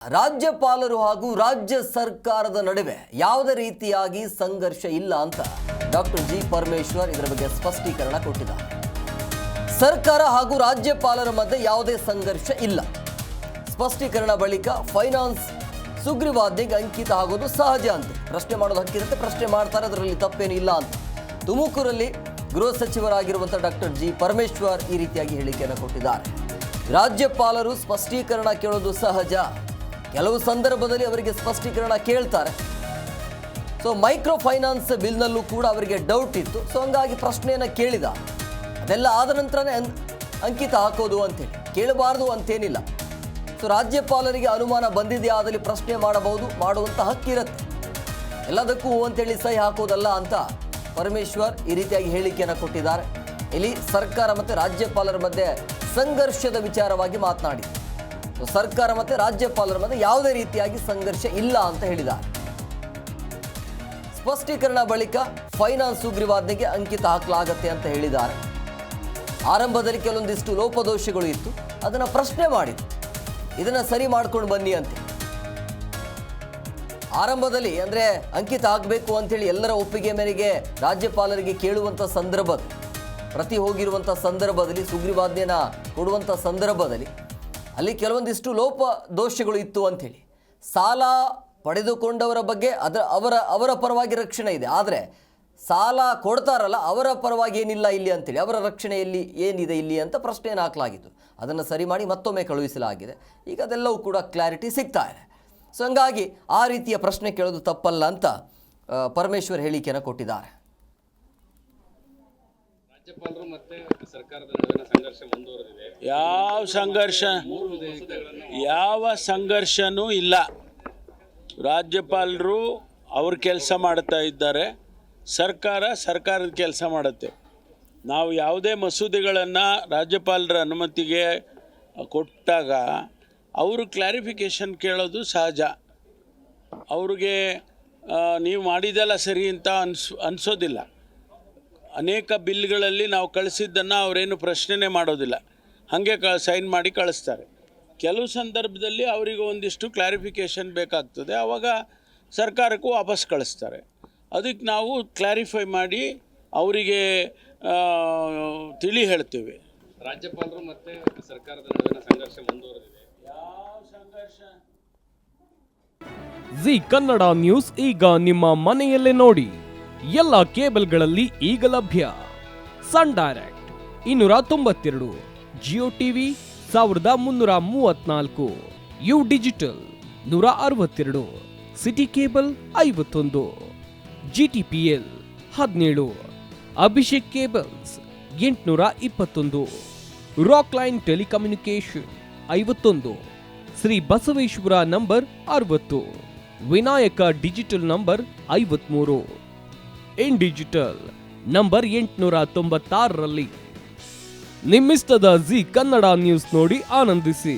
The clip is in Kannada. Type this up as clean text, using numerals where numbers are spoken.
ರಾಜ್ಯಪಾಲರು ಹಾಗೂ ರಾಜ್ಯ ಸರ್ಕಾರದ ನಡುವೆ ಯಾವುದೇ ರೀತಿಯಾಗಿ ಸಂಘರ್ಷ ಇಲ್ಲ ಅಂತ ಡಾಕ್ಟರ್ ಜಿ ಪರಮೇಶ್ವರ್ ಇದರ ಬಗ್ಗೆ ಸ್ಪಷ್ಟೀಕರಣ ಕೊಟ್ಟಿದ್ದಾರೆ. ಸರ್ಕಾರ ಹಾಗೂ ರಾಜ್ಯಪಾಲರ ಮಧ್ಯೆ ಯಾವುದೇ ಸಂಘರ್ಷ ಇಲ್ಲ. ಸ್ಪಷ್ಟೀಕರಣ ಬಳಿಕ ಫೈನಾನ್ಸ್ ಸುಗ್ರೀವಾಜ್ಞೆಗೆ ಅಂಕಿತ ಆಗೋದು ಸಹಜ ಅಂತ ಪ್ರಶ್ನೆ ಮಾಡೋದು ಹಕ್ಕಿರುತ್ತೆ, ಪ್ರಶ್ನೆ ಮಾಡ್ತಾರೆ, ಅದರಲ್ಲಿ ತಪ್ಪೇನು ಇಲ್ಲ ಅಂತ ತುಮಕೂರಲ್ಲಿ ಗೃಹ ಸಚಿವರಾಗಿರುವಂಥ ಡಾಕ್ಟರ್ ಜಿ ಪರಮೇಶ್ವರ್ ಈ ರೀತಿಯಾಗಿ ಹೇಳಿಕೆಯನ್ನು ಕೊಟ್ಟಿದ್ದಾರೆ. ರಾಜ್ಯಪಾಲರು ಸ್ಪಷ್ಟೀಕರಣ ಕೇಳೋದು ಸಹಜ, ಕೆಲವು ಸಂದರ್ಭದಲ್ಲಿ ಅವರಿಗೆ ಸ್ಪಷ್ಟೀಕರಣ ಕೇಳ್ತಾರೆ. ಸೊ ಮೈಕ್ರೋ ಫೈನಾನ್ಸ್ ಬಿಲ್ನಲ್ಲೂ ಕೂಡ ಅವರಿಗೆ ಡೌಟ್ ಇತ್ತು, ಸೊ ಹಂಗಾಗಿ ಪ್ರಶ್ನೆಯನ್ನು ಕೇಳಿದ. ಅದೆಲ್ಲ ಆದ ನಂತರನೇ ಅಂಕಿತ ಹಾಕೋದು ಅಂತೇಳಿ, ಕೇಳಬಾರ್ದು ಅಂತೇನಿಲ್ಲ. ಸೊ ರಾಜ್ಯಪಾಲರಿಗೆ ಅನುಮಾನ ಬಂದಿದೆಯಾ ಆದಲ್ಲಿ ಪ್ರಶ್ನೆ ಮಾಡಬಹುದು, ಮಾಡುವಂಥ ಹಕ್ಕಿರುತ್ತೆ. ಎಲ್ಲದಕ್ಕೂ ಅಂತೇಳಿ ಸಹಿ ಹಾಕೋದಲ್ಲ ಅಂತ ಪರಮೇಶ್ವರ್ ಈ ರೀತಿಯಾಗಿ ಹೇಳಿಕೆಯನ್ನು ಕೊಟ್ಟಿದ್ದಾರೆ. ಇಲ್ಲಿ ಸರ್ಕಾರ ಮತ್ತು ರಾಜ್ಯಪಾಲರ ಮಧ್ಯೆ ಸಂಘರ್ಷದ ವಿಚಾರವಾಗಿ ಮಾತನಾಡಿದ್ದಾರೆ. ಸರ್ಕಾರ ಮತ್ತು ರಾಜ್ಯಪಾಲರ ಮಧ್ಯೆ ಯಾವುದೇ ರೀತಿಯಾಗಿ ಸಂಘರ್ಷ ಇಲ್ಲ ಅಂತ ಹೇಳಿದ್ದಾರೆ. ಸ್ಪಷ್ಟೀಕರಣ ಬಳಿಕ ಫೈನಾನ್ಸ್ ಸುಗ್ರೀವಾಜ್ಞೆಗೆ ಅಂಕಿತ ಹಾಕಲಾಗತ್ತೆ ಅಂತ ಹೇಳಿದ್ದಾರೆ. ಆರಂಭದಲ್ಲಿ ಕೆಲವೊಂದಿಷ್ಟು ಲೋಪದೋಷಗಳು ಇತ್ತು, ಅದನ್ನು ಪ್ರಶ್ನೆ ಮಾಡಿದ್ರು, ಇದನ್ನು ಸರಿ ಮಾಡ್ಕೊಂಡು ಬನ್ನಿ ಅಂತ. ಆರಂಭದಲ್ಲಿ ಅಂದರೆ ಅಂಕಿತ ಹಾಕಬೇಕು ಅಂತೇಳಿ ಎಲ್ಲರ ಒಪ್ಪಿಗೆ ಮೇರೆಗೆ ರಾಜ್ಯಪಾಲರಿಗೆ ಕೇಳುವಂಥ ಸಂದರ್ಭದಲ್ಲಿ, ಪ್ರತಿ ಹೋಗಿರುವಂಥ ಸಂದರ್ಭದಲ್ಲಿ, ಸುಗ್ರೀವಾಜ್ಞೆನ ಕೊಡುವಂಥ ಸಂದರ್ಭದಲ್ಲಿ ಅಲ್ಲಿ ಕೆಲವೊಂದಿಷ್ಟು ಲೋಪ ದೋಷಗಳು ಇತ್ತು ಅಂಥೇಳಿ. ಸಾಲ ಪಡೆದುಕೊಂಡವರ ಬಗ್ಗೆ ಅವರ ಪರವಾಗಿ ರಕ್ಷಣೆ ಇದೆ, ಆದರೆ ಸಾಲ ಕೊಡ್ತಾರಲ್ಲ ಅವರ ಪರವಾಗಿ ಏನಿಲ್ಲ ಇಲ್ಲಿ ಅಂತೇಳಿ, ಅವರ ರಕ್ಷಣೆಯಲ್ಲಿ ಏನಿದೆ ಇಲ್ಲಿ ಅಂತ ಪ್ರಶ್ನೆಯನ್ನು ಹಾಕಲಾಗಿತ್ತು. ಅದನ್ನು ಸರಿ ಮಾಡಿ ಮತ್ತೊಮ್ಮೆ ಕಳುಹಿಸಲಾಗಿದೆ. ಈಗ ಅದೆಲ್ಲವೂ ಕೂಡ ಕ್ಲಾರಿಟಿ ಸಿಗ್ತಾ ಇದೆ. ಸೊ ಹಂಗಾಗಿ ಆ ರೀತಿಯ ಪ್ರಶ್ನೆ ಕೇಳೋದು ತಪ್ಪಲ್ಲ ಅಂತ ಪರಮೇಶ್ವರ್ ಹೇಳಿಕೆಯನ್ನು ಕೊಟ್ಟಿದ್ದಾರೆ. ರಾಜ್ಯಪಾಲರು ಮತ್ತೆ ಸರ್ಕಾರದ ನಡುವಿನ ಸಂಘರ್ಷ ಮುಂದುವರೆದಿದೆ. ಯಾವ ಸಂಘರ್ಷನೂ ಇಲ್ಲ. ರಾಜ್ಯಪಾಲರು ಅವ್ರ ಕೆಲಸ ಮಾಡ್ತಾ ಇದ್ದಾರೆ, ಸರ್ಕಾರದ ಕೆಲಸ ಮಾಡುತ್ತೆ. ನಾವು ಯಾವುದೇ ಮಸೂದೆಗಳನ್ನು ರಾಜ್ಯಪಾಲರ ಅನುಮತಿಗೆ ಕೊಟ್ಟಾಗ ಅವರು ಕ್ಲಾರಿಫಿಕೇಷನ್ ಕೇಳೋದು ಸಹಜ. ಅವ್ರಿಗೆ ನೀವು ಮಾಡಿದೆಲ್ಲ ಸರಿ ಅಂತ ಅನಿಸೋದಿಲ್ಲ. ಅನೇಕ ಬಿಲ್ಗಳಲ್ಲಿ ನಾವು ಕಳಿಸಿದ್ದನ್ನು ಅವರೇನು ಪ್ರಶ್ನೆ ಮಾಡೋದಿಲ್ಲ, ಹಾಗೆ ಸೈನ್ ಮಾಡಿ ಕಳಿಸ್ತಾರೆ. ಕೆಲವು ಸಂದರ್ಭದಲ್ಲಿ ಅವರಿಗೆ ಒಂದಿಷ್ಟು ಕ್ಲಾರಿಫಿಕೇಷನ್ ಬೇಕಾಗ್ತದೆ, ಆವಾಗ ಸರ್ಕಾರಕ್ಕೂ ವಾಪಸ್ ಕಳಿಸ್ತಾರೆ. ಅದಕ್ಕೆ ನಾವು ಕ್ಲಾರಿಫೈ ಮಾಡಿ ಅವರಿಗೆ ತಿಳಿ ಹೇಳ್ತೇವೆ. ರಾಜ್ಯಪಾಲರು ಮತ್ತೆ ಸರ್ಕಾರದ ನಡುವಿನ ಸಂಘರ್ಷ ಮುಂದುವರೆದಿದೆ. ಯಾವ ಸಂಘರ್ಷ? ಜಿ ಕನ್ನಡ ನ್ಯೂಸ್ ಈಗ ನಿಮ್ಮ ಮನೆಯಲ್ಲೇ ನೋಡಿ. ಎಲ್ಲ ಕೇಬಲ್ಗಳಲ್ಲಿ ಈಗ ಲಭ್ಯ. Sun Direct 292, Jio TV 1334, U digital 162, city cable 51, GTPL 17, Abhishek cables 821, Rockline telecommunication 51, Shri Basaveshwara number 60, Vinayaka digital number 53, in digital number 896ರಲ್ಲಿ. ನಿಮ್ಮಿಸ್ತದ ಜಿ ಕನ್ನಡ ನ್ಯೂಸ್ ನೋಡಿ ಆನಂದಿಸಿ.